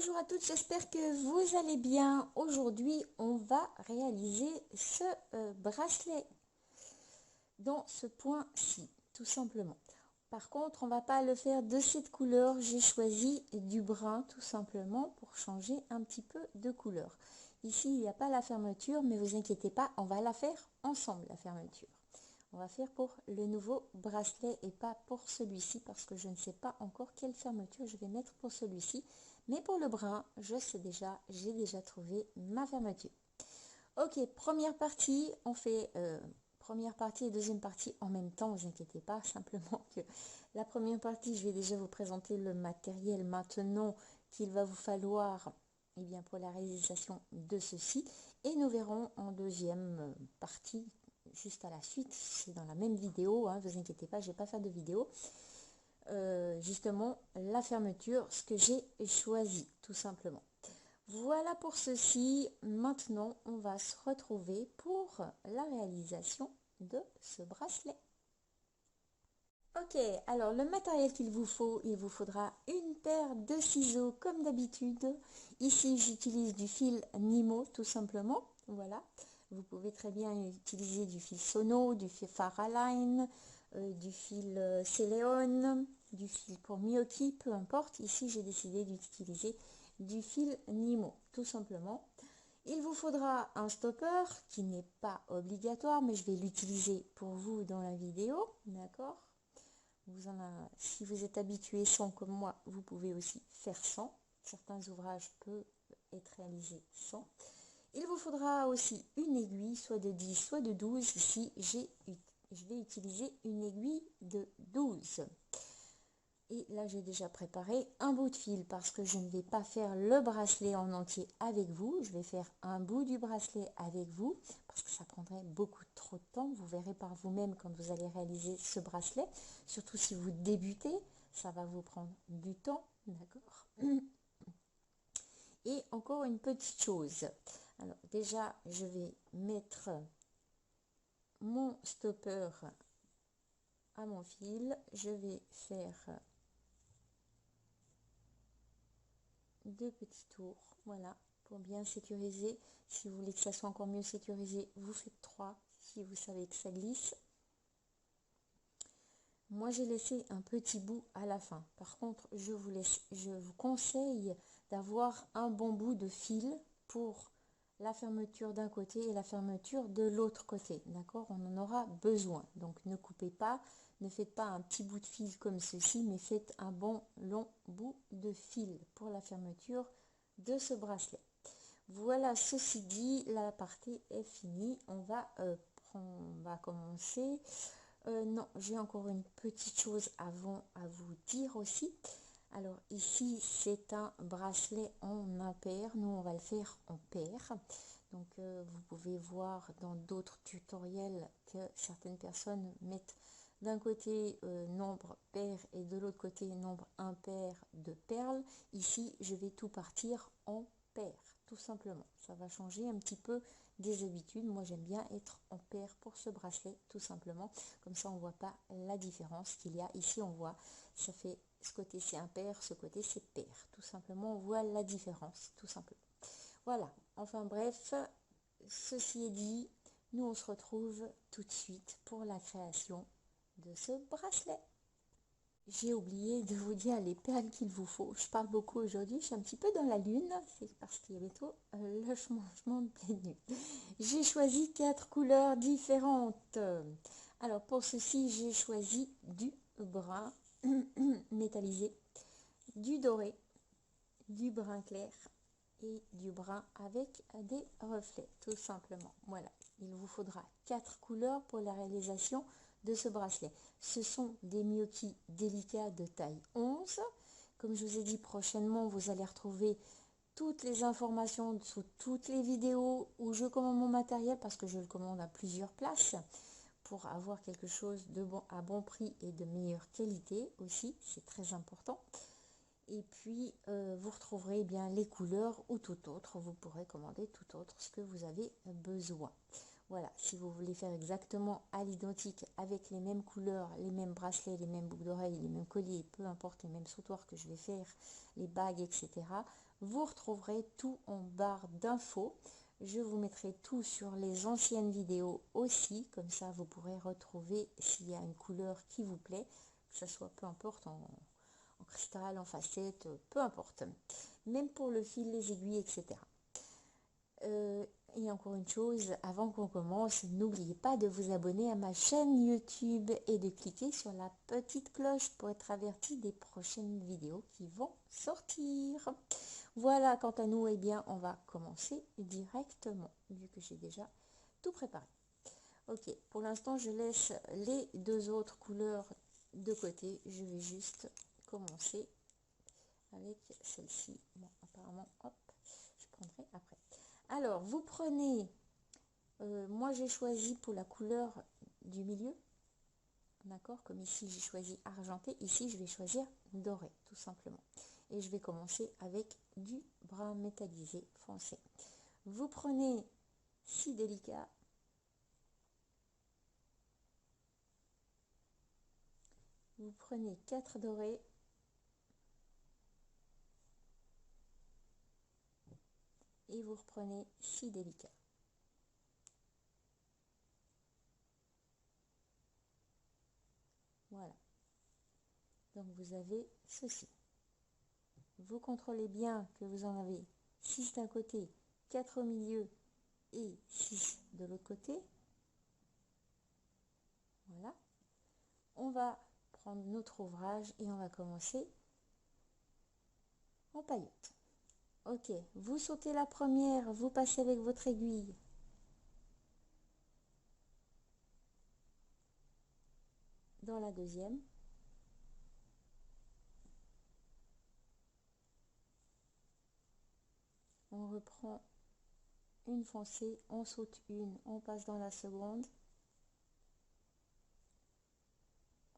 Bonjour à toutes, j'espère que vous allez bien. Aujourd'hui, on va réaliser ce bracelet dans ce point-ci, tout simplement. Par contre, on va pas le faire de cette couleur. J'ai choisi du brun, tout simplement, pour changer un petit peu de couleur. Ici, il n'y a pas la fermeture, mais vous inquiétez pas, on va la faire ensemble, la fermeture. On va faire pour le nouveau bracelet et pas pour celui-ci parce que je ne sais pas encore quelle fermeture je vais mettre pour celui-ci. Mais pour le brun, je sais déjà, j'ai déjà trouvé ma fermeture. Ok, première partie, on fait première partie et deuxième partie en même temps, vous inquiétez pas, simplement que la première partie, je vais déjà vous présenter le matériel maintenant qu'il va vous falloir pour la réalisation de ceci. Et nous verrons en deuxième partie, juste à la suite, c'est dans la même vidéo, hein, vous inquiétez pas, je vais pas faire de vidéo. Justement, la fermeture, ce que j'ai choisi, tout simplement. Voilà pour ceci. Maintenant, on va se retrouver pour la réalisation de ce bracelet. Ok, alors le matériel qu'il vous faut, il vous faudra une paire de ciseaux comme d'habitude. Ici, j'utilise du fil Nimo tout simplement. Voilà, vous pouvez très bien utiliser du fil Sono, du fil Faraline, du fil Céléone, du fil pour Miyoki, peu importe. Ici, j'ai décidé d'utiliser du fil Nimo tout simplement. Il vous faudra un stopper qui n'est pas obligatoire, mais je vais l'utiliser pour vous dans la vidéo, d'accord? Si vous êtes habitué sans comme moi, vous pouvez aussi faire sans. Certains ouvrages peuvent être réalisés sans. Il vous faudra aussi une aiguille, soit de 10, soit de 12. Ici, je vais utiliser une aiguille de 12. Et là, j'ai déjà préparé un bout de fil parce que je ne vais pas faire le bracelet en entier avec vous. Je vais faire un bout du bracelet avec vous parce que ça prendrait beaucoup trop de temps. Vous verrez par vous-même quand vous allez réaliser ce bracelet. Surtout si vous débutez, ça va vous prendre du temps, d'accord? Et encore une petite chose. Alors déjà, je vais mettre mon stopper à mon fil. Je vais faire deux petits tours, voilà, pour bien sécuriser. Si vous voulez que ça soit encore mieux sécurisé, vous faites 3 si vous savez que ça glisse. Moi, j'ai laissé un petit bout à la fin. Par contre, je vous conseille d'avoir un bon bout de fil pour la fermeture d'un côté et la fermeture de l'autre côté. D'accord? On en aura besoin. Donc, ne coupez pas, ne faites pas un petit bout de fil comme ceci, mais faites un bon long bout de fil pour la fermeture de ce bracelet. Voilà, ceci dit, la partie est finie. On va commencer. Non, j'ai encore une petite chose avant à vous dire aussi. Alors ici, c'est un bracelet en impair. Nous, on va le faire en paire. Donc, vous pouvez voir dans d'autres tutoriels que certaines personnes mettent d'un côté nombre pair et de l'autre côté nombre impair de perles. Ici, je vais tout partir en paire, tout simplement. Ça va changer un petit peu des habitudes. Moi, j'aime bien être en paire pour ce bracelet, tout simplement. Comme ça, on ne voit pas la différence qu'il y a. Ici, on voit, ça fait ce côté c'est impair, ce côté c'est pair. Tout simplement, on voit la différence, tout simplement. Voilà, enfin bref, ceci est dit, nous on se retrouve tout de suite pour la création de ce bracelet. J'ai oublié de vous dire les perles qu'il vous faut. Je parle beaucoup aujourd'hui, je suis un petit peu dans la lune, c'est parce qu'il y a bientôt le changement de pleine lune. J'ai choisi 4 couleurs différentes. Alors pour ceci, j'ai choisi du brun métallisé, du doré, du brun clair et du brun avec des reflets, tout simplement. Voilà, il vous faudra 4 couleurs pour la réalisation de ce bracelet. Ce sont des Miyoki délicats de taille 11. Comme je vous ai dit, prochainement, vous allez retrouver toutes les informations sous toutes les vidéos où je commande mon matériel parce que je le commande à plusieurs places pour avoir quelque chose de bon à bon prix et de meilleure qualité aussi, c'est très important. Et puis, vous retrouverez bien les couleurs ou tout autre. Vous pourrez commander tout autre ce que vous avez besoin. Voilà, si vous voulez faire exactement à l'identique avec les mêmes couleurs, les mêmes bracelets, les mêmes boucles d'oreilles, les mêmes colliers, peu importe les mêmes sautoirs que je vais faire, les bagues, etc., vous retrouverez tout en barre d'infos. Je vous mettrai tout sur les anciennes vidéos aussi, comme ça vous pourrez retrouver s'il y a une couleur qui vous plaît, que ce soit peu importe en cristal, en facette, peu importe. Même pour le fil, les aiguilles, etc. Et encore une chose, avant qu'on commence, n'oubliez pas de vous abonner à ma chaîne YouTube et de cliquer sur la petite cloche pour être averti des prochaines vidéos qui vont sortir. Voilà, quant à nous, eh bien, on va commencer directement, vu que j'ai déjà tout préparé. Ok, pour l'instant, je laisse les deux autres couleurs de côté. Je vais juste commencer avec celle-ci. Bon, apparemment, hop, je prendrai après. Alors, vous prenez, moi j'ai choisi pour la couleur du milieu, d'accord, comme ici j'ai choisi argenté, ici je vais choisir doré, tout simplement. Et je vais commencer avec du brun métallisé foncé. Vous prenez 6 délicats, vous prenez 4 dorés, et vous reprenez 6 délicats. Voilà. Donc vous avez ceci. Vous contrôlez bien que vous en avez 6 d'un côté, 4 au milieu et 6 de l'autre côté. Voilà. On va prendre notre ouvrage et on va commencer en paillettes. Ok, vous sautez la première, vous passez avec votre aiguille. Dans la deuxième. On reprend une foncée, on saute une, on passe dans la seconde.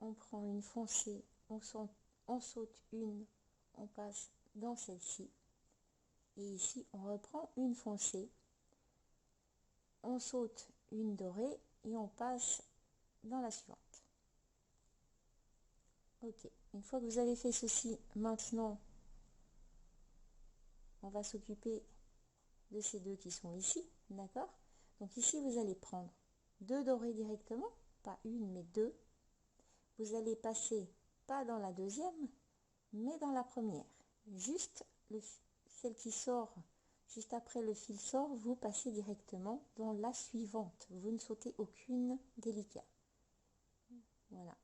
On prend une foncée, on saute une, on passe dans celle-ci. Et ici, on reprend une foncée, on saute une dorée et on passe dans la suivante. Ok, une fois que vous avez fait ceci, maintenant, on va s'occuper de ces deux qui sont ici, d'accord? Donc ici, vous allez prendre deux dorés directement, pas une, mais deux. Vous allez passer, pas dans la deuxième, mais dans la première. Juste celle qui sort, juste après le fil sort, vous passez directement dans la suivante. Vous ne sautez aucune délicate. Voilà.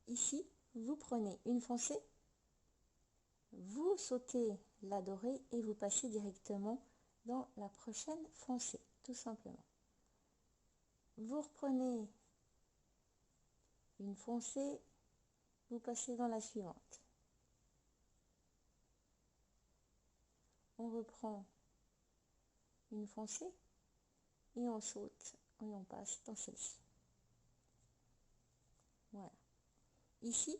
Ici, vous prenez une foncée, vous sautez la dorée et vous passez directement dans la prochaine foncée, tout simplement. Vous reprenez une foncée, vous passez dans la suivante. On reprend une foncée et on saute et on passe dans celle-ci. Voilà. Ici,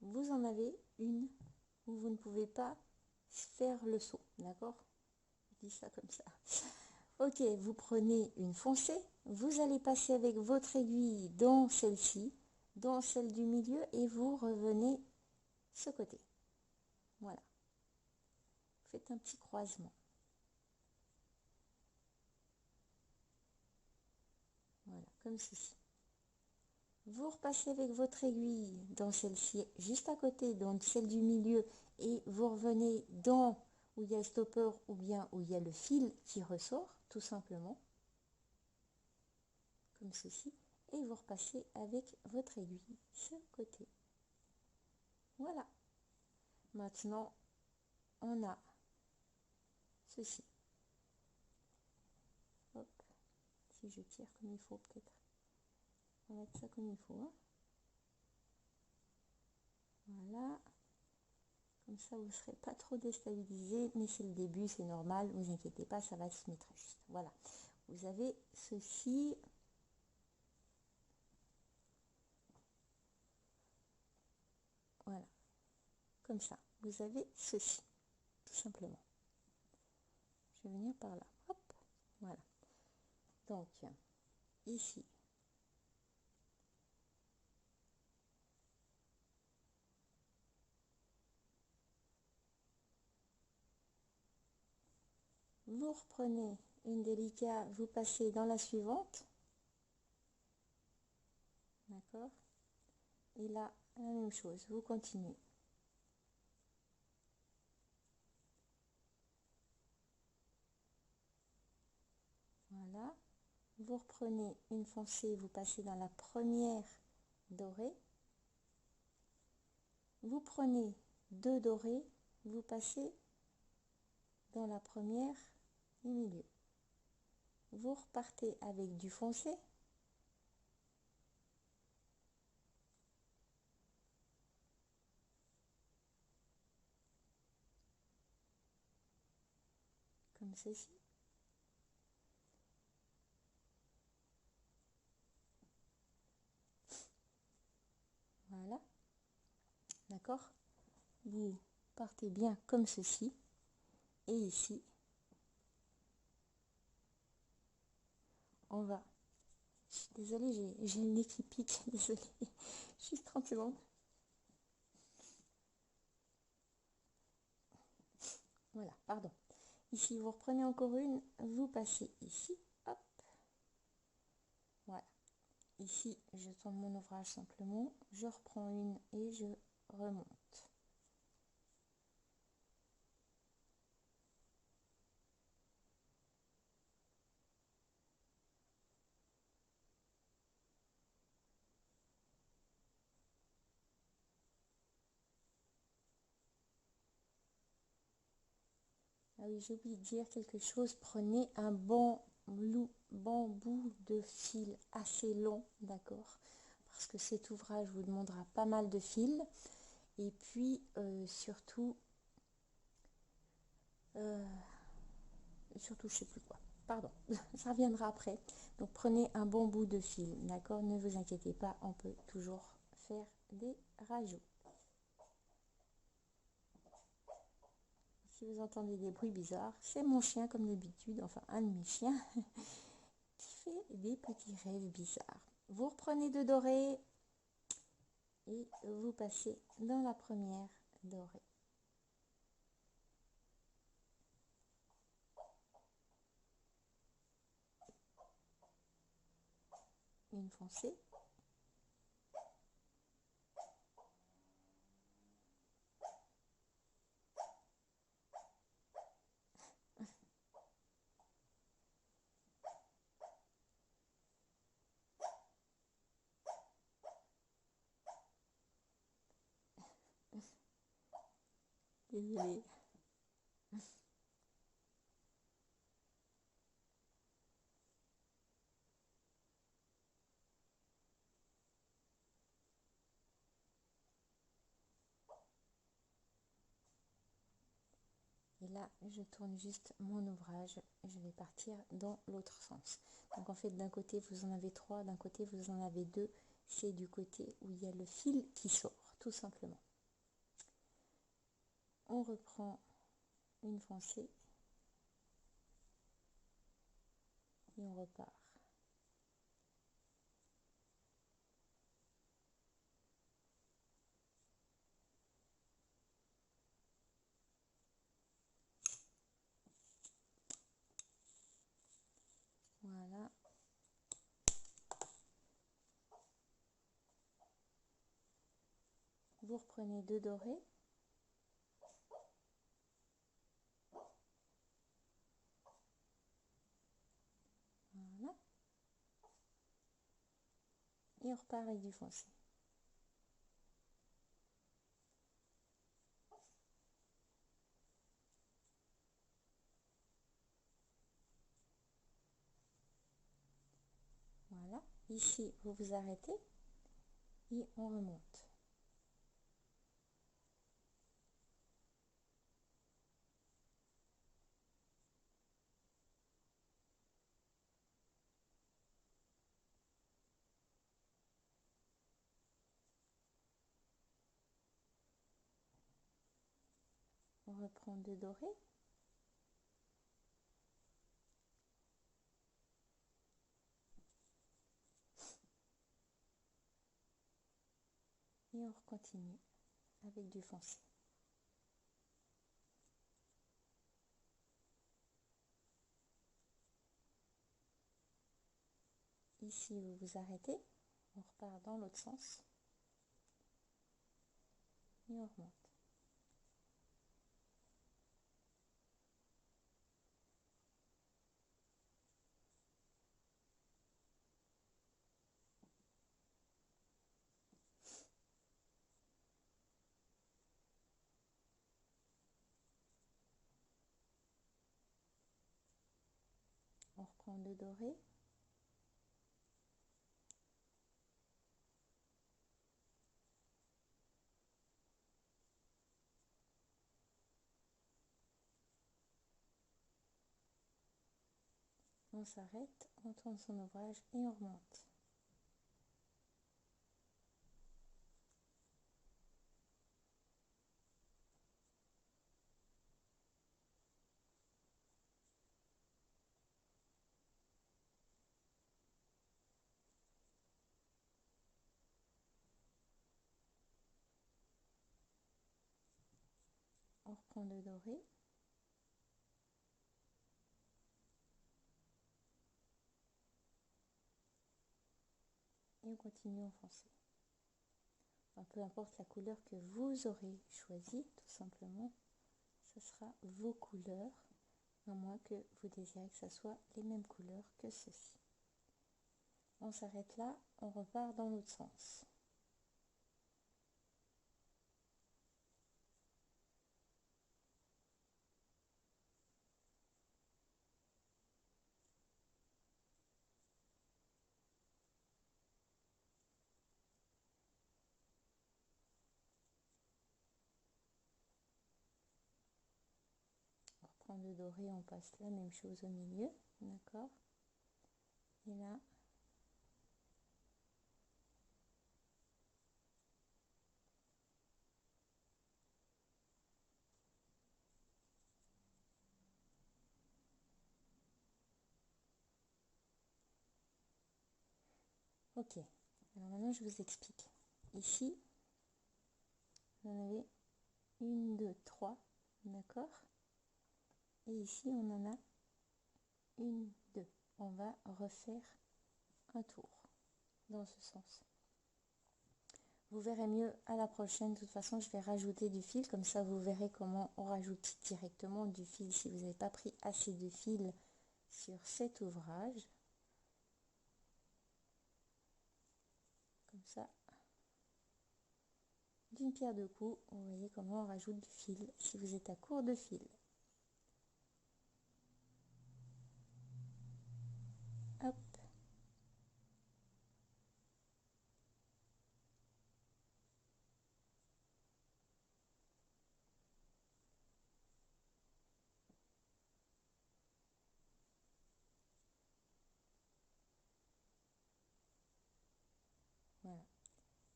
vous en avez une où vous ne pouvez pas faire le saut, d'accord? Je dis ça comme ça. Ok, vous prenez une foncée, vous allez passer avec votre aiguille dans celle-ci, dans celle du milieu et vous revenez ce côté. Voilà. Faites un petit croisement. Voilà, comme ceci. Vous repassez avec votre aiguille dans celle-ci, juste à côté, dans celle du milieu, et vous revenez dans où il y a le stopper ou bien où il y a le fil qui ressort, tout simplement, comme ceci, et vous repassez avec votre aiguille ce côté. Voilà. Maintenant, on a ceci. Hop. Si je tire comme il faut, peut-être. On va mettre ça comme il faut. Hein. Voilà. Comme ça, vous ne serez pas trop déstabilisé, mais c'est le début, c'est normal, ne vous inquiétez pas, ça va se mettre juste. Voilà. Vous avez ceci. Voilà. Comme ça. Vous avez ceci, tout simplement. je vais venir par là. Hop, voilà. Donc, ici. Vous reprenez une délicate, vous passez dans la suivante. D'accord? Et là, la même chose, vous continuez. Voilà. Vous reprenez une foncée, vous passez dans la première dorée. Vous prenez 2 dorés, vous passez dans la première du milieu. Vous repartez avec du foncé. Comme ceci. Voilà. D'accord? Vous partez bien comme ceci. Et ici, on va... Je suis désolée, j'ai le nez qui pique. Désolée. Juste 30 secondes. Voilà, pardon. Ici, vous reprenez encore une. Vous passez ici. Hop. Voilà. Ici, je tourne mon ouvrage simplement. Je reprends une et je remonte. Ah oui, j'ai oublié de dire quelque chose. Prenez un bambou de fil assez long, d'accord? Parce que cet ouvrage vous demandera pas mal de fil. Et puis, surtout, je sais plus quoi. Pardon, ça reviendra après. Donc, prenez un bambou de fil, d'accord? Ne vous inquiétez pas, on peut toujours faire des rajouts. Si vous entendez des bruits bizarres, c'est mon chien comme d'habitude, enfin un de mes chiens, qui fait des petits rêves bizarres. Vous reprenez 2 dorés et vous passez dans la première dorée. Une foncée. Désolée. Et là, je tourne juste mon ouvrage. Je vais partir dans l'autre sens. Donc en fait, d'un côté, vous en avez 3. D'un côté, vous en avez 2. C'est du côté où il y a le fil qui sort, tout simplement. On reprend une foncée. Et on repart. Voilà. Vous reprenez 2 dorés. Voilà. Et on repart avec du foncé. Voilà. Ici, vous vous arrêtez et on remonte. On reprend 2 dorés. Et on continue avec du foncé. Ici, vous vous arrêtez, on repart dans l'autre sens et on remonte. On reprend le doré. On s'arrête, on tourne son ouvrage et on remonte. On reprend le doré. Et on continue en foncé. Enfin, peu importe la couleur que vous aurez choisie, tout simplement, ce sera vos couleurs, à moins que vous désirez que ce soit les mêmes couleurs que ceci. On s'arrête là, on repart dans l'autre sens. On reprend le doré, on passe la même chose au milieu, d'accord? Et là, ok. Alors maintenant, je vous explique. Ici, vous en avez 1, 2, 3, d'accord? Et ici, on en a 1, 2. On va refaire un tour dans ce sens. Vous verrez mieux à la prochaine. De toute façon, je vais rajouter du fil. Comme ça, vous verrez comment on rajoute directement du fil si vous n'avez pas pris assez de fil sur cet ouvrage. Comme ça, d'une pierre deux coups, vous voyez comment on rajoute du fil si vous êtes à court de fil. Hop. Voilà.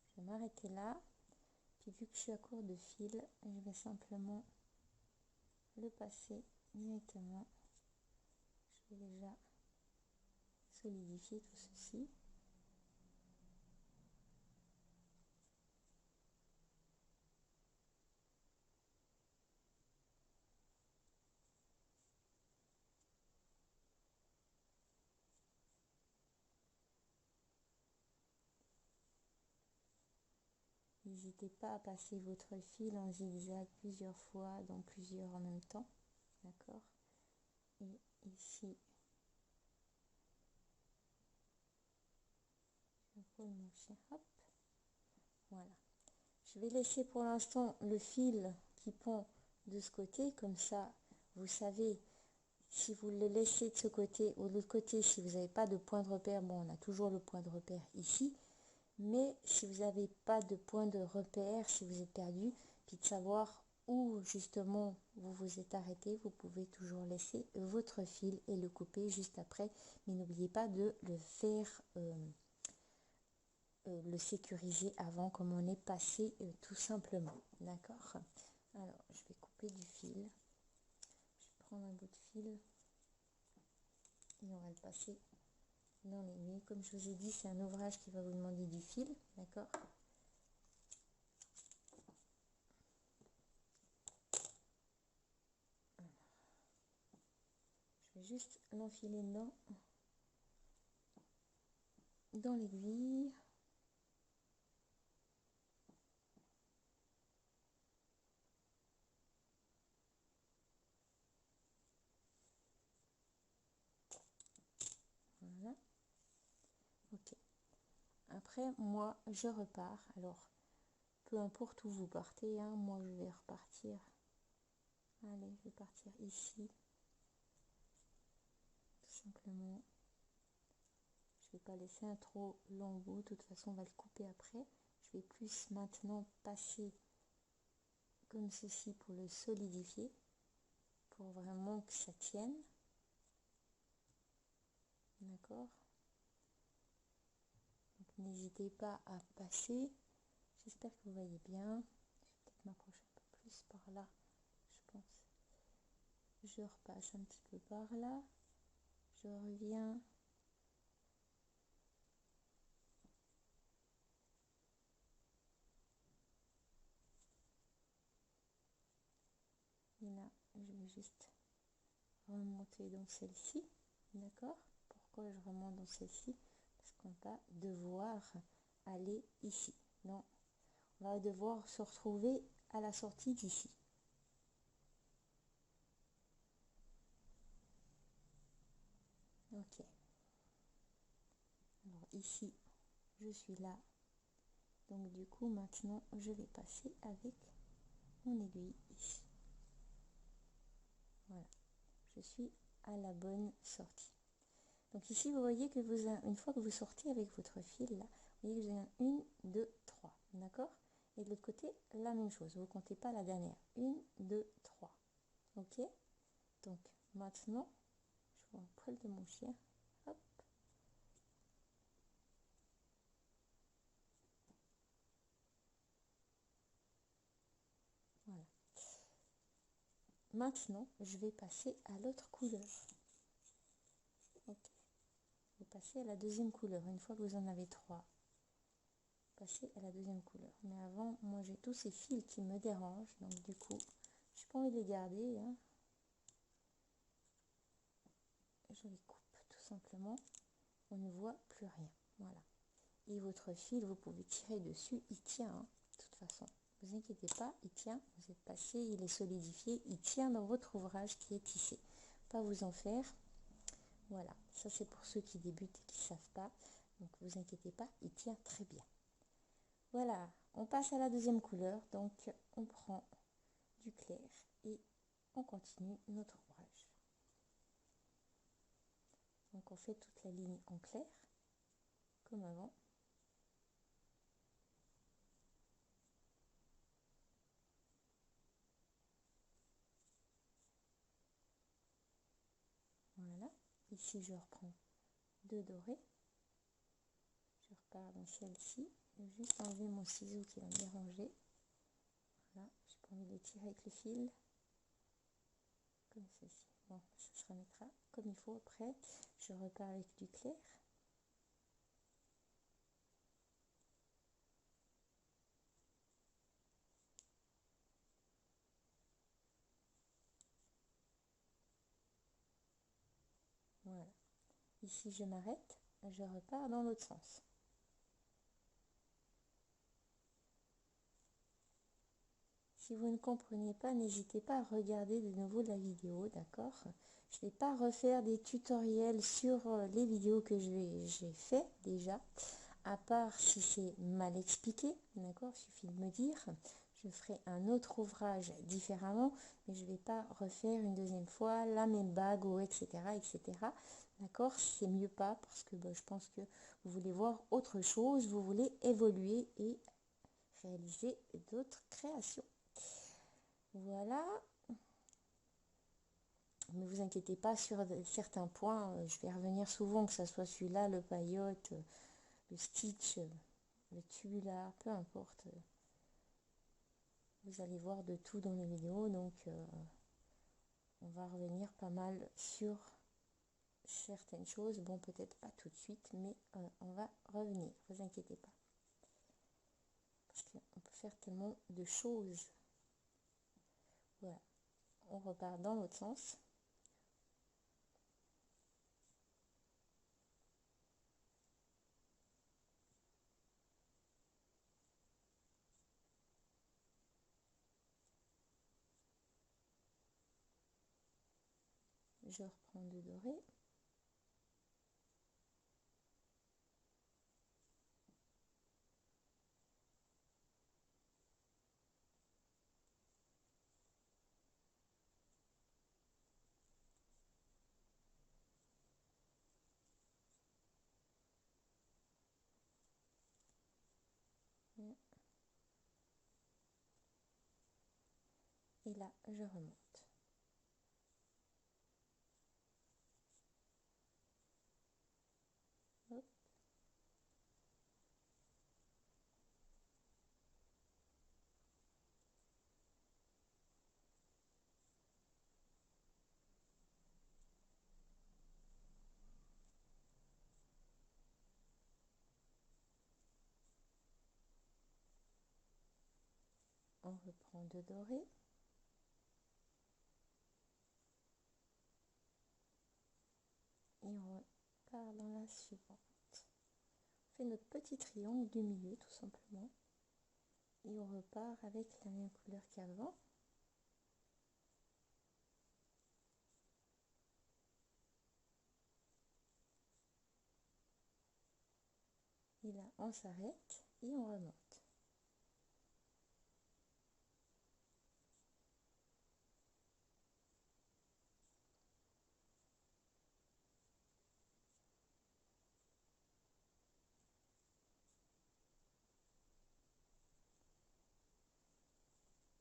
Je vais m'arrêter là. Puis vu que je suis à court de fil, je vais simplement le passer directement. Je vais déjà solidifier tout ceci. N'hésitez pas à passer votre fil en zigzag plusieurs fois, dans plusieurs en même temps. D'accord? Et ici, je roule mon chien. Hop. Voilà. Je vais laisser pour l'instant le fil qui pend de ce côté. Comme ça, vous savez, si vous le laissez de ce côté ou de l'autre côté, si vous n'avez pas de point de repère, bon, on a toujours le point de repère ici. Mais si vous n'avez pas de point de repère, si vous êtes perdu, puis de savoir où justement vous vous êtes arrêté, vous pouvez toujours laisser votre fil et le couper juste après. Mais n'oubliez pas de le faire, le sécuriser avant, comme on est passé tout simplement. D'accord? Alors, je vais couper du fil. Je vais prendre un bout de fil et on va le passer dans l'aiguille. Comme je vous ai dit, c'est un ouvrage qui va vous demander du fil. D'accord? juste l'enfiler dans l'aiguille. Voilà. Ok. Après, moi, je repars. Alors, peu importe où vous partez, hein, moi, je vais repartir. Allez, je vais partir ici. Tout simplement. Je vais pas laisser un trop long bout. De toute façon, on va le couper après. Je vais plus maintenant passer comme ceci pour le solidifier. Pour vraiment que ça tienne. D'accord? N'hésitez pas à passer. J'espère que vous voyez bien. Je vais peut-être m'approcher un peu plus par là, je pense. Je repasse un petit peu par là. Je reviens. Et là, je vais juste remonter dans celle-ci. D'accord? Pourquoi je remonte dans celle-ci? Parce qu'on va devoir aller ici. Non, on va devoir se retrouver à la sortie d'ici. Ok. Alors ici, je suis là. Donc du coup, maintenant, je vais passer avec mon aiguille ici. Voilà. Je suis à la bonne sortie. Donc ici, vous voyez que une fois que vous sortez avec votre fil, là, vous voyez que j'ai un 1, 2, 3. D'accord? Et de l'autre côté, la même chose. Vous ne comptez pas la dernière. 1, 2, 3. Ok? Donc maintenant, je vois un poil de mon chien. Hop. Voilà. Maintenant, je vais passer à l'autre couleur. Ok. Je vais passer à la deuxième couleur. Une fois que vous en avez 3, passer à la deuxième couleur. Mais avant, moi j'ai tous ces fils qui me dérangent. Donc du coup, je n'ai pas envie de les garder. Hein. Je les coupe tout simplement. On ne voit plus rien. Voilà. Et votre fil, vous pouvez tirer dessus. Il tient, hein, de toute façon. Ne vous inquiétez pas, il tient. Vous êtes passé, il est solidifié. Il tient dans votre ouvrage qui est tissé. Pas vous en faire. Voilà. Ça, c'est pour ceux qui débutent et qui ne savent pas. Donc, ne vous inquiétez pas, il tient très bien. Voilà. On passe à la deuxième couleur. Donc, on prend du clair et on continue notre ouvrage. Donc, on fait toute la ligne en clair, comme avant. Voilà, ici je reprends 2 dorés, je repars dans celle-ci, je vais juste enlever mon ciseau qui va me déranger. Voilà, j'ai pas envie de le tirer avec le fil, comme ceci. Bon, ça se remettra comme il faut après. Je repars avec du clair. Voilà, ici je m'arrête, je repars dans l'autre sens. Si vous ne comprenez pas, n'hésitez pas à regarder de nouveau la vidéo, d'accord? Je ne vais pas refaire des tutoriels sur les vidéos que j'ai fait déjà, à part si c'est mal expliqué, d'accord? Il suffit de me dire. Je ferai un autre ouvrage différemment, mais je ne vais pas refaire une deuxième fois la même bague, ou etc., etc. D'accord? C'est mieux pas, parce que je pense que vous voulez voir autre chose, vous voulez évoluer et réaliser d'autres créations. Voilà. Ne vous inquiétez pas sur certains points. Je vais revenir souvent, que ce soit celui-là, le paillote, le stitch, le tubular, peu importe. Vous allez voir de tout dans les vidéos. Donc, on va revenir pas mal sur certaines choses. Bon, peut-être pas tout de suite, mais on va revenir. Ne vous inquiétez pas. Parce qu'on peut faire tellement de choses. Voilà. On repart dans l'autre sens. je reprends de doré. Et là, je remonte. Hop. On reprend de doré. Et on repart dans la suivante. On fait notre petit triangle du milieu tout simplement. Et on repart avec la même couleur qu'avant. Et là, on s'arrête et on remonte.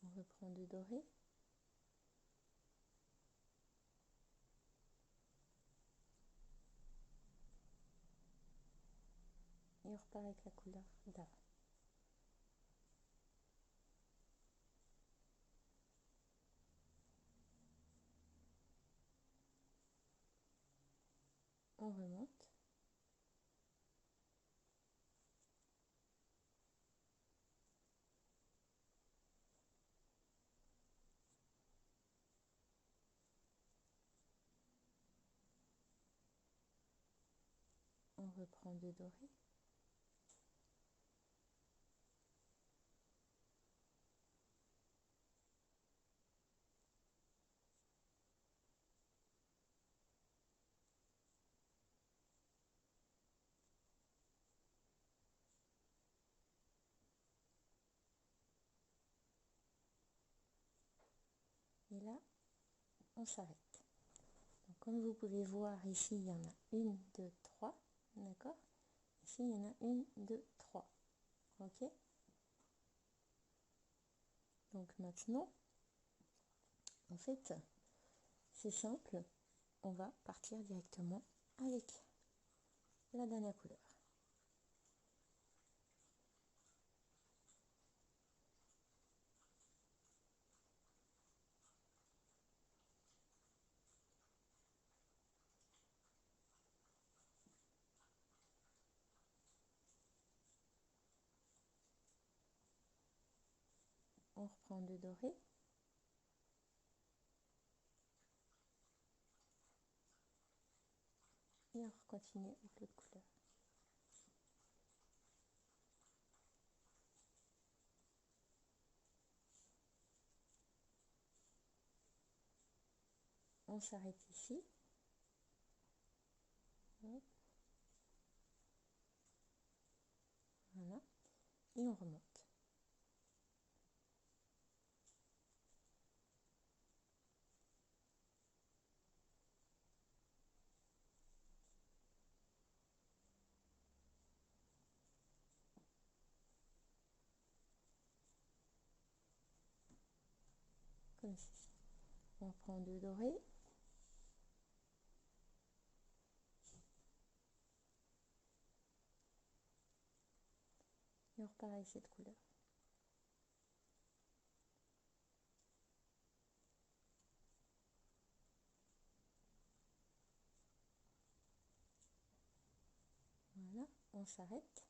On reprend de doré. Et on repart avec la couleur d'avant. On remonte. On reprend de doré. Et là, on s'arrête. Donc, comme vous pouvez voir ici, il y en a une, deux, trois. D'accord? Ici, il y en a une, deux, trois. Ok? Donc maintenant, en fait, c'est simple. On va partir directement avec la dernière couleur. On reprend de doré. Et on continue avec l'autre couleur. On s'arrête ici. Hop. Voilà. Et on remonte. Comme ceci. On prend de doré. Et on repart avec cette couleur. Voilà. On s'arrête.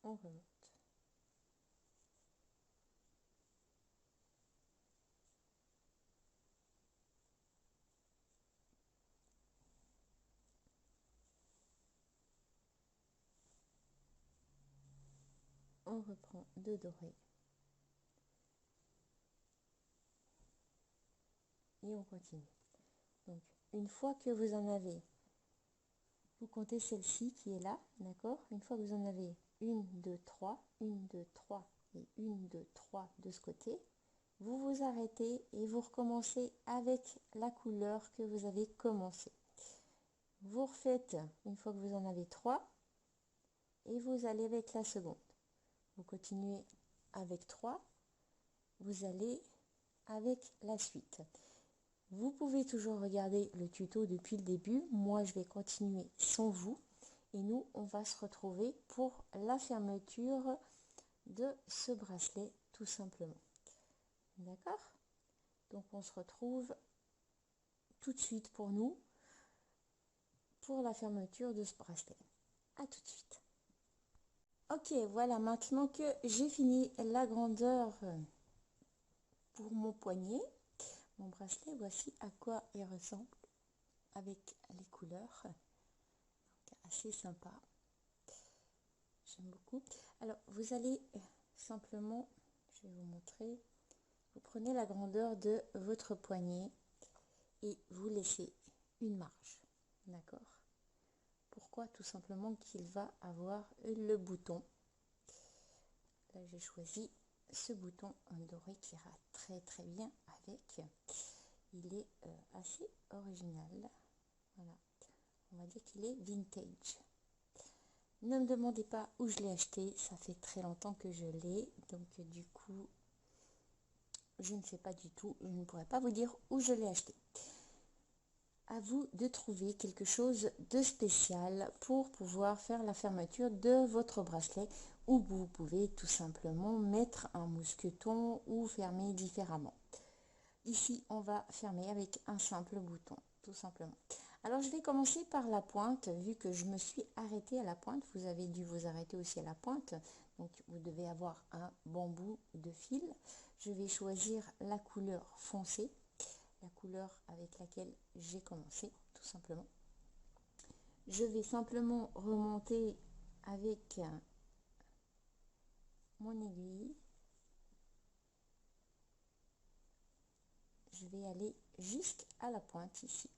On remonte. On reprend de doré. Et on continue. Donc, une fois que vous en avez, vous comptez celle-ci qui est là, d'accord? Une fois que vous en avez 1, 2, 3, 1, 2, 3 et 1, 2, 3 de ce côté, vous vous arrêtez et vous recommencez avec la couleur que vous avez commencé. Vous refaites une fois que vous en avez 3 et vous allez avec la seconde. Vous continuez avec 3, vous allez avec la suite. Vous pouvez toujours regarder le tuto depuis le début. Moi, je vais continuer sans vous. Et nous, on va se retrouver pour la fermeture de ce bracelet, tout simplement. D'accord? Donc, on se retrouve tout de suite pour nous, pour la fermeture de ce bracelet. À tout de suite. Ok, voilà, maintenant que j'ai fini la grandeur pour mon poignet, mon bracelet, voici à quoi il ressemble avec les couleurs. Donc, assez sympa. J'aime beaucoup. Alors, vous allez simplement, je vais vous montrer, vous prenez la grandeur de votre poignet et vous laissez une marge. D'accord? Pourquoi? Tout simplement qu'il va avoir le bouton. Là, j'ai choisi ce bouton doré qui ira très très bien avec. Il est assez original. Voilà. On va dire qu'il est vintage. Ne me demandez pas où je l'ai acheté, ça fait très longtemps que je l'ai, donc du coup, je ne sais pas du tout, je ne pourrais pas vous dire où je l'ai acheté. À vous de trouver quelque chose de spécial pour pouvoir faire la fermeture de votre bracelet, ou vous pouvez tout simplement mettre un mousqueton ou fermer différemment. Ici, on va fermer avec un simple bouton, tout simplement. Alors, je vais commencer par la pointe, vu que je me suis arrêtée à la pointe. Vous avez dû vous arrêter aussi à la pointe. Donc, vous devez avoir un bon bout de fil. Je vais choisir la couleur foncée, la couleur avec laquelle j'ai commencé, tout simplement. Je vais simplement remonter avec mon aiguille. Je vais aller jusqu'à la pointe ici.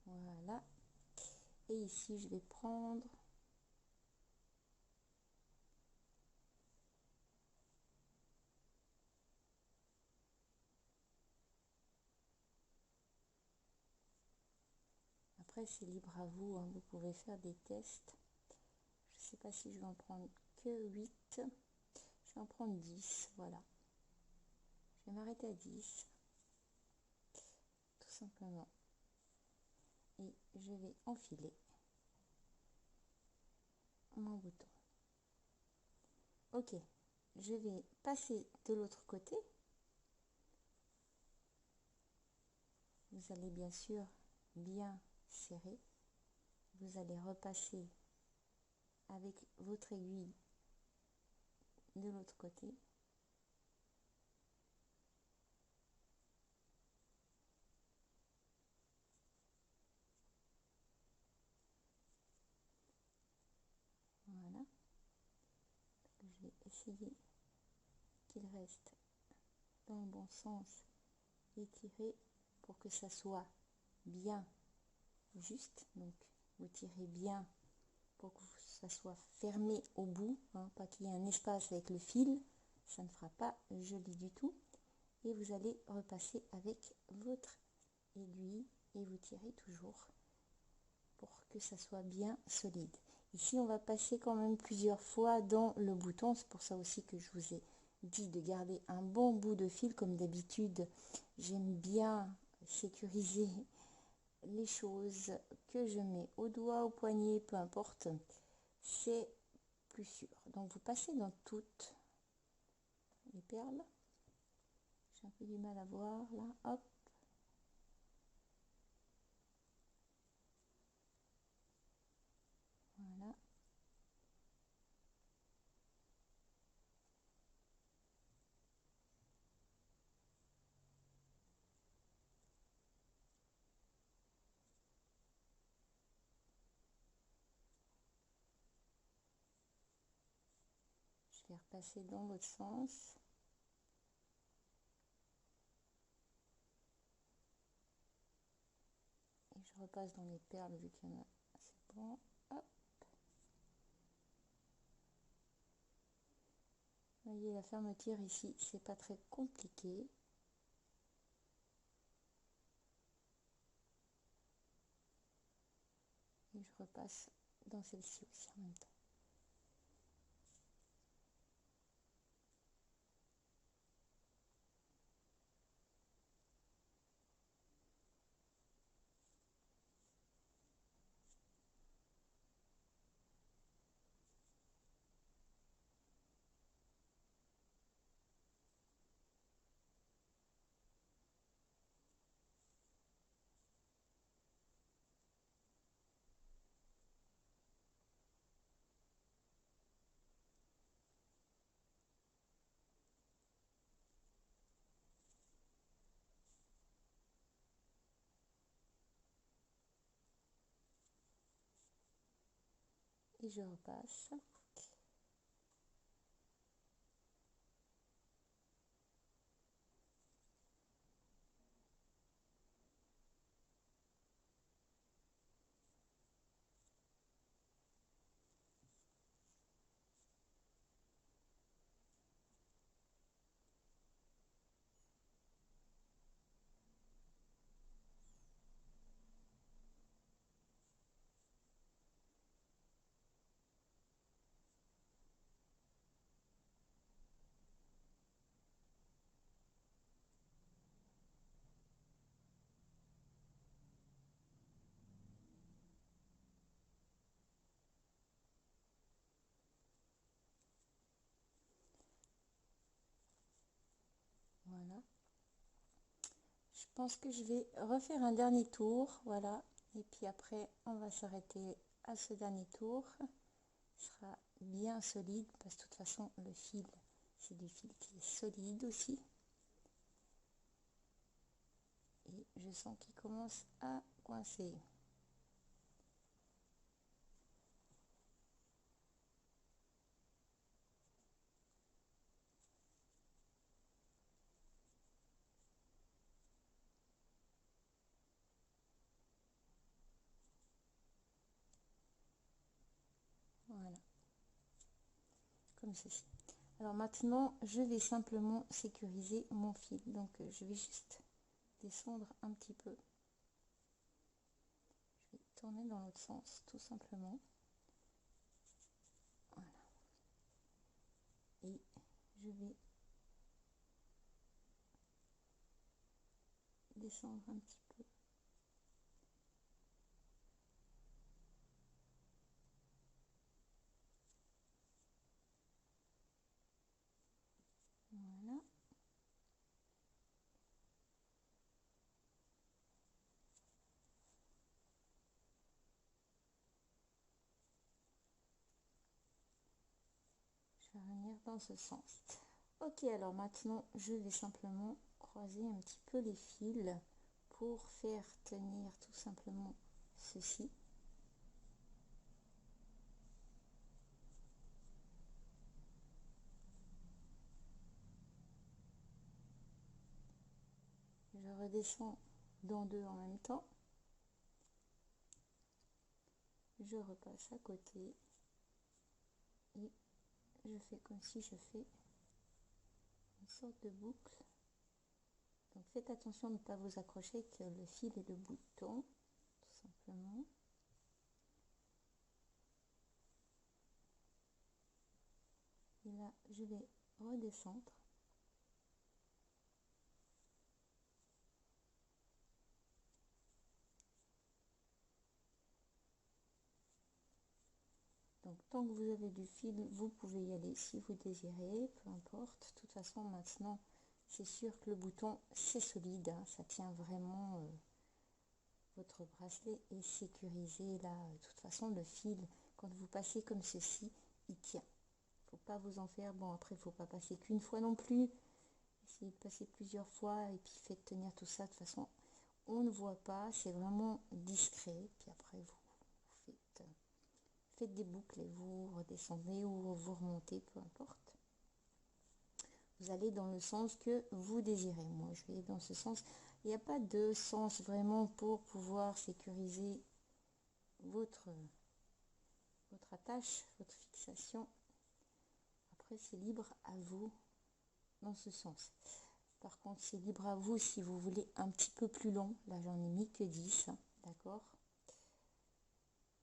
Voilà. Et ici, je vais prendre après, c'est libre à vous, hein. Vous pouvez faire des tests. Je ne sais pas si je vais en prendre que 8. Je vais en prendre 10, voilà. Je vais m'arrêter à 10, tout simplement. Et je vais enfiler mon bouton. Ok, je vais passer de l'autre côté. Vous allez bien sûr bien serrer. Vous allez repasser avec votre aiguille de l'autre côté. Voilà. Je vais essayer qu'il reste dans le bon sens et tirer pour que ça soit bien juste. Donc vous tirez bien pour que ça soit fermé au bout, hein, pas qu'il y ait un espace avec le fil, ça ne fera pas joli du tout. Et vous allez repasser avec votre aiguille et vous tirez toujours pour que ça soit bien solide. Ici, on va passer quand même plusieurs fois dans le bouton. C'est pour ça aussi que je vous ai dit de garder un bon bout de fil. Comme d'habitude, j'aime bien sécuriser les choses que je mets au doigt, au poignet, peu importe. C'est plus sûr. Donc, vous passez dans toutes les perles. J'ai un peu du mal à voir là. Hop. Voilà. faire passer dans l'autre sens. Et je repasse dans les perles vu qu'il y en a. C'est bon. Hop. Vous voyez la fermeture ici, c'est pas très compliqué. Et je repasse dans celle-ci aussi en même temps. Et je repasse. Voilà. Je pense que je vais refaire un dernier tour, voilà. Et puis après, on va s'arrêter à ce dernier tour. Il sera bien solide parce que de toute façon, le fil, c'est du fil qui est solide aussi. Et je sens qu'il commence à coincer. Voilà. Comme ceci. Alors maintenant, je vais simplement sécuriser mon fil. Donc, je vais juste descendre un petit peu. Je vais tourner dans l'autre sens, tout simplement. Voilà. Et je vais descendre un petit peu. Voilà. Je vais venir dans ce sens. Ok, alors maintenant, je vais simplement croiser un petit peu les fils pour faire tenir tout simplement ceci. Je redescends dans deux en même temps. Je repasse à côté et je fais comme si je fais une sorte de boucle. Donc faites attention de ne pas vous accrocher avec le fil et le bouton, tout simplement. Et là, je vais redescendre. Donc tant que vous avez du fil, vous pouvez y aller si vous désirez, peu importe. De toute façon, maintenant, c'est sûr que le bouton, c'est solide, hein, ça tient vraiment. Votre bracelet est sécurisé là. De toute façon, le fil, quand vous passez comme ceci, il tient. Faut pas vous en faire. Bon, après, il faut pas passer qu'une fois non plus. Essayez de passer plusieurs fois et puis faites tenir tout ça. De toute façon, on ne voit pas. C'est vraiment discret. Puis après, vous faites des boucles et vous redescendez ou vous remontez, peu importe. vous allez dans le sens que vous désirez. Moi, je vais dans ce sens. Il n'y a pas de sens vraiment pour pouvoir sécuriser votre attache, votre fixation. Après, c'est libre à vous dans ce sens. Par contre, c'est libre à vous si vous voulez un petit peu plus long. Là, j'en ai mis que 10, d'accord?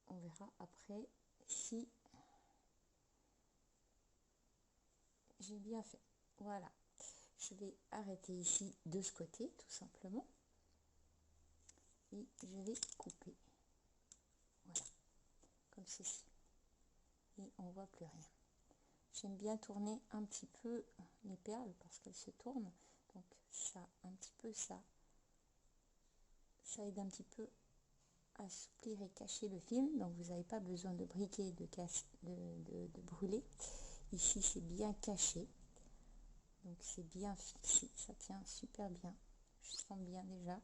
On verra après si j'ai bien fait. Voilà. Je vais arrêter ici de ce côté, tout simplement. Et je vais couper. Voilà. Comme ceci. Et on voit plus rien. J'aime bien tourner un petit peu les perles parce qu'elles se tournent. Donc ça, un petit peu ça aide un petit peu à assouplir et cacher le film. Donc vous n'avez pas besoin de briquer, de brûler. Ici c'est bien caché. Donc c'est bien fixé. Ça tient super bien. Je sens bien déjà.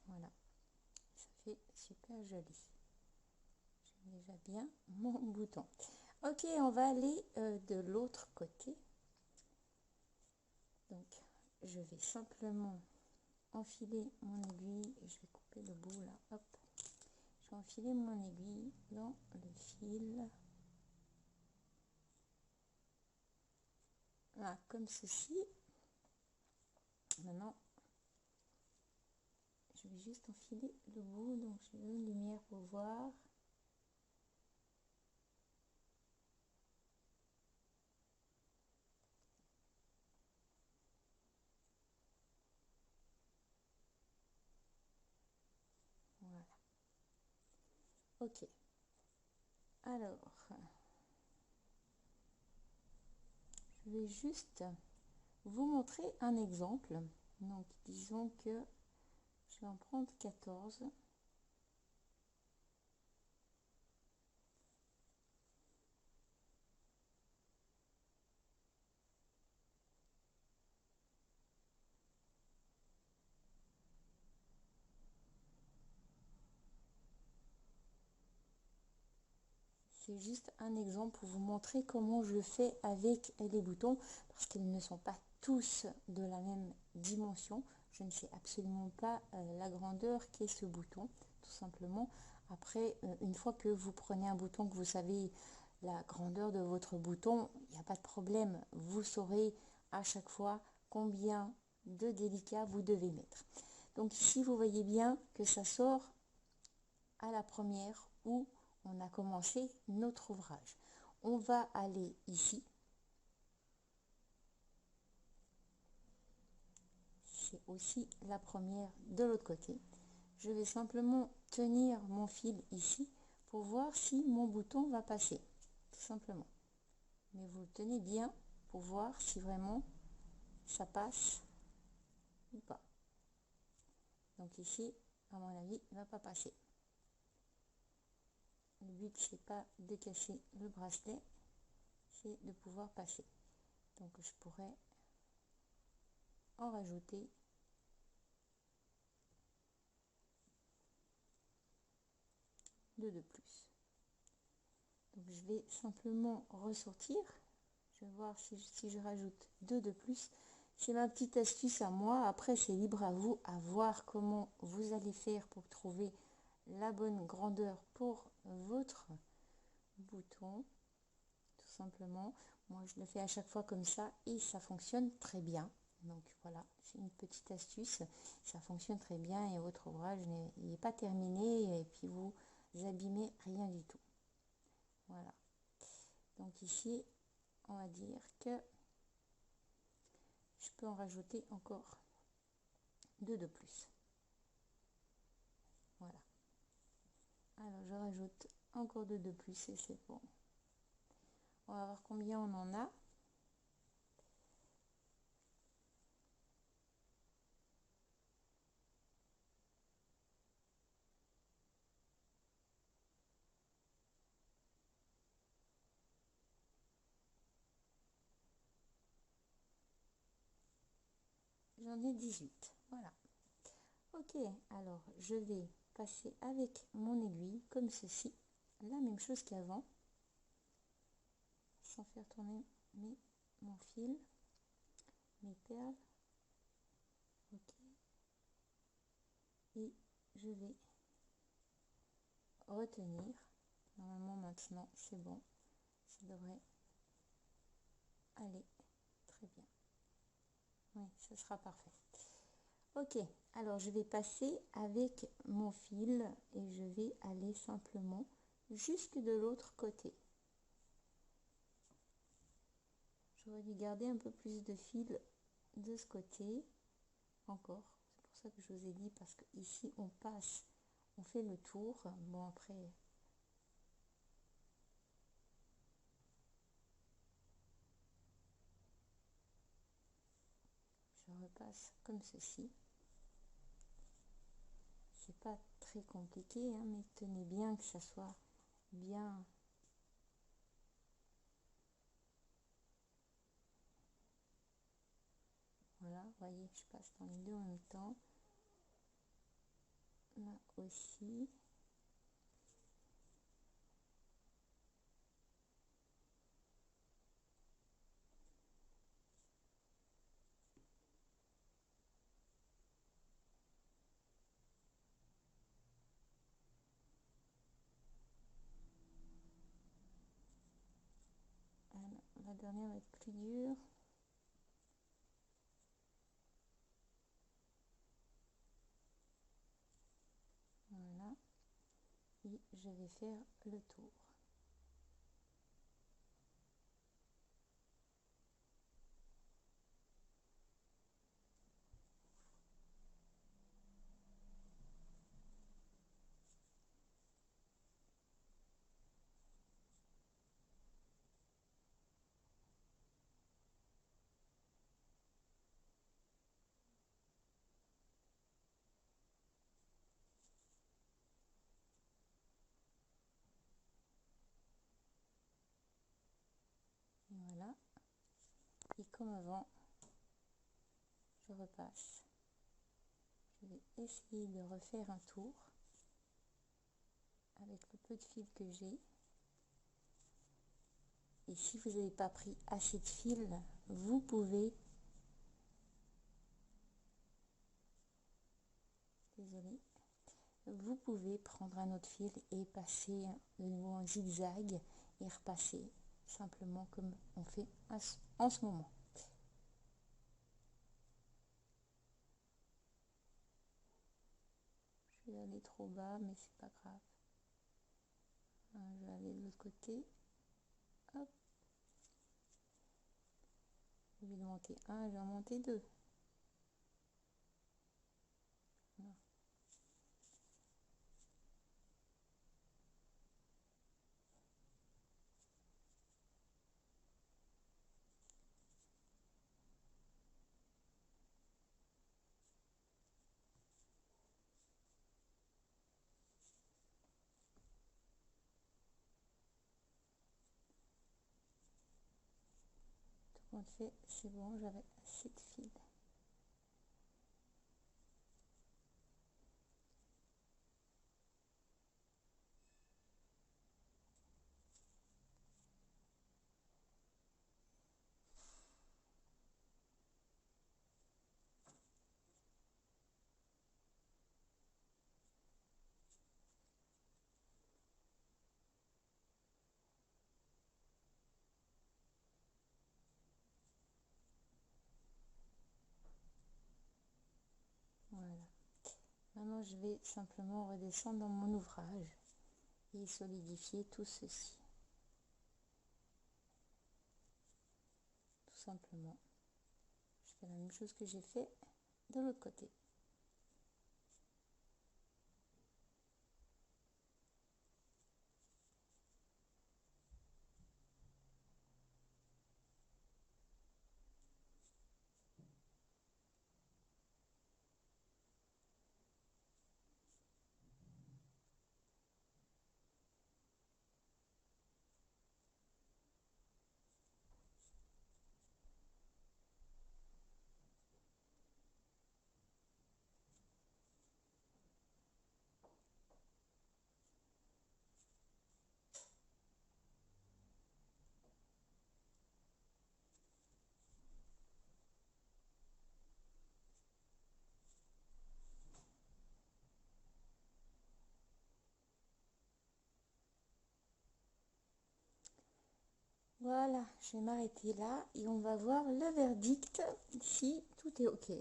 Voilà. Ça fait super joli. J'aime déjà bien mon bouton. Ok, on va aller de l'autre côté. Donc je vais simplement enfiler mon aiguille et je vais couper le bout là. Hop. Je vais enfiler mon aiguille dans le fil. Voilà, comme ceci. Maintenant, je vais juste enfiler le bout. Donc j'ai une lumière pour voir. Voilà. Ok. Alors, je vais juste vous montrer un exemple. Donc, disons que je vais en prendre 14. C'est juste un exemple pour vous montrer comment je fais avec les boutons parce qu'ils ne sont pas tous de la même dimension. Je ne sais absolument pas la grandeur qu'est ce bouton, tout simplement. Après, une fois que vous prenez un bouton, que vous savez la grandeur de votre bouton, il n'y a pas de problème. Vous saurez à chaque fois combien de délicats vous devez mettre. Donc ici, vous voyez bien que ça sort à la première où on a commencé notre ouvrage. On va aller ici. C'est aussi la première de l'autre côté. Je vais simplement tenir mon fil ici pour voir si mon bouton va passer. Tout simplement. Mais vous le tenez bien pour voir si vraiment ça passe ou pas. Donc ici, à mon avis, il ne va pas passer. Le but, c'est pas de casser le bracelet, c'est de pouvoir passer. Donc je pourrais en rajouter deux de plus. Donc je vais simplement ressortir. Je vais voir si je rajoute deux de plus. C'est ma petite astuce à moi. Après, c'est libre à vous à voir comment vous allez faire pour trouver la bonne grandeur pour votre bouton. Tout simplement. Moi, je le fais à chaque fois comme ça et ça fonctionne très bien. Donc voilà, c'est une petite astuce. Ça fonctionne très bien et votre ouvrage n'est pas terminé et puis vous abîmez rien du tout. Voilà. Donc ici, on va dire que je peux en rajouter encore deux de plus. Voilà. Alors je rajoute encore deux de plus et c'est bon. On va voir combien on en a. J'en ai 18. Voilà. Ok, alors je vais passer avec mon aiguille comme ceci. La même chose qu'avant. Sans faire tourner mon fil. mes perles. Ok. Et je vais retenir. Normalement maintenant c'est bon, ça devrait aller très bien. Oui, ce sera parfait. Ok, alors je vais passer avec mon fil et je vais aller simplement jusque de l'autre côté. J'aurais dû garder un peu plus de fil de ce côté encore. C'est pour ça que je vous ai dit, parce que ici on passe, on fait le tour. Bon, après je repasse comme ceci. C'est pas très compliqué, hein, mais tenez bien que ça soit bien. Voilà, voyez, je passe dans les deux en même temps. Là aussi. Alors, la dernière va être plus dure. Voilà. Et je vais faire le tour. Et voilà. Et comme avant, je repasse. Je vais essayer de refaire un tour avec le peu de fil que j'ai. Et si vous n'avez pas pris assez de fil, vous pouvez, désolé, vous pouvez prendre un autre fil et passer de nouveau en zigzag et repasser simplement comme on fait en ce moment. Je vais aller trop bas, mais c'est pas grave. Je vais aller de l'autre côté. Hop. Je vais monter un, je vais en monter deux. Voilà. Tout compte fait, c'est bon, j'avais assez de fil. Voilà. Maintenant, je vais simplement redescendre dans mon ouvrage et solidifier tout ceci. Tout simplement. Je fais la même chose que j'ai fait de l'autre côté. Voilà, je vais m'arrêter là et on va voir le verdict si tout est ok.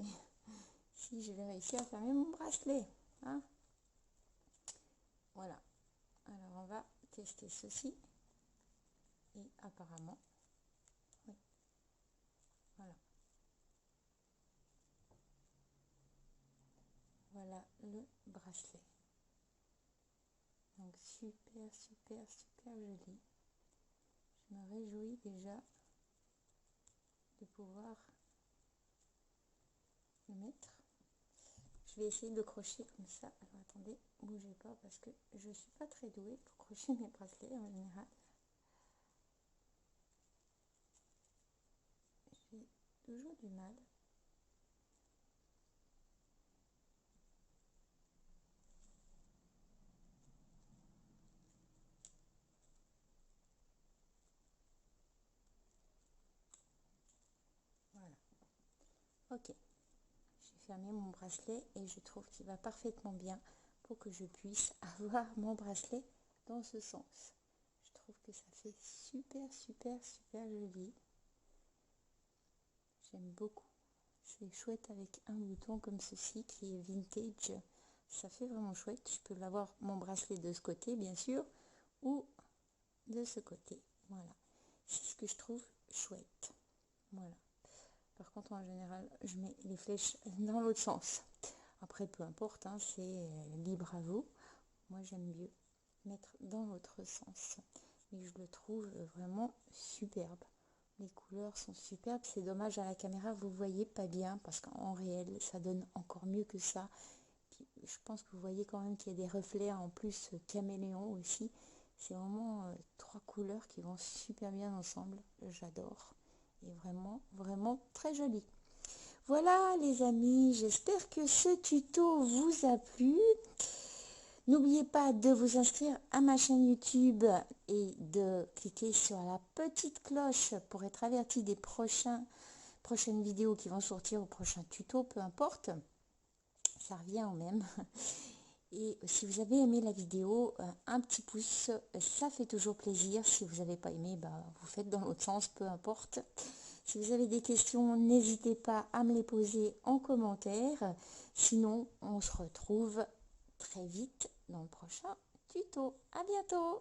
Si je vais réussir à fermer mon bracelet. Hein. Voilà. Alors on va tester ceci. Et apparemment, oui. Voilà. Voilà le bracelet. Donc super, super, super joli. Je me réjouis déjà de pouvoir le mettre. Je vais essayer de crocher comme ça. Alors attendez, bougez pas parce que je ne suis pas très douée pour crocher mes bracelets en général. J'ai toujours du mal. Voilà. Ok. J'ai fermé mon bracelet et je trouve qu'il va parfaitement bien pour que je puisse avoir mon bracelet dans ce sens. Je trouve que ça fait super, super, super joli. J'aime beaucoup. C'est chouette avec un bouton comme ceci qui est vintage. Ça fait vraiment chouette. Je peux l'avoir mon bracelet de ce côté, bien sûr, ou de ce côté. Voilà. C'est ce que je trouve chouette. Voilà. Par contre, en général, je mets les flèches dans l'autre sens. Après, peu importe, hein, c'est libre à vous. Moi, j'aime mieux mettre dans l'autre sens. Et je le trouve vraiment superbe. Les couleurs sont superbes. C'est dommage à la caméra, vous voyez pas bien parce qu'en réel, ça donne encore mieux que ça. Puis, je pense que vous voyez quand même qu'il y a des reflets en plus caméléon aussi. C'est vraiment trois couleurs qui vont super bien ensemble. J'adore. Et vraiment, vraiment très joli. Voilà les amis, j'espère que ce tuto vous a plu. N'oubliez pas de vous inscrire à ma chaîne YouTube et de cliquer sur la petite cloche pour être averti des prochaines vidéos qui vont sortir au prochain tuto, peu importe. Ça revient au même. Et si vous avez aimé la vidéo, un petit pouce, ça fait toujours plaisir. Si vous n'avez pas aimé, vous faites dans l'autre sens, peu importe. Si vous avez des questions, n'hésitez pas à me les poser en commentaire. Sinon, on se retrouve très vite dans le prochain tuto. À bientôt!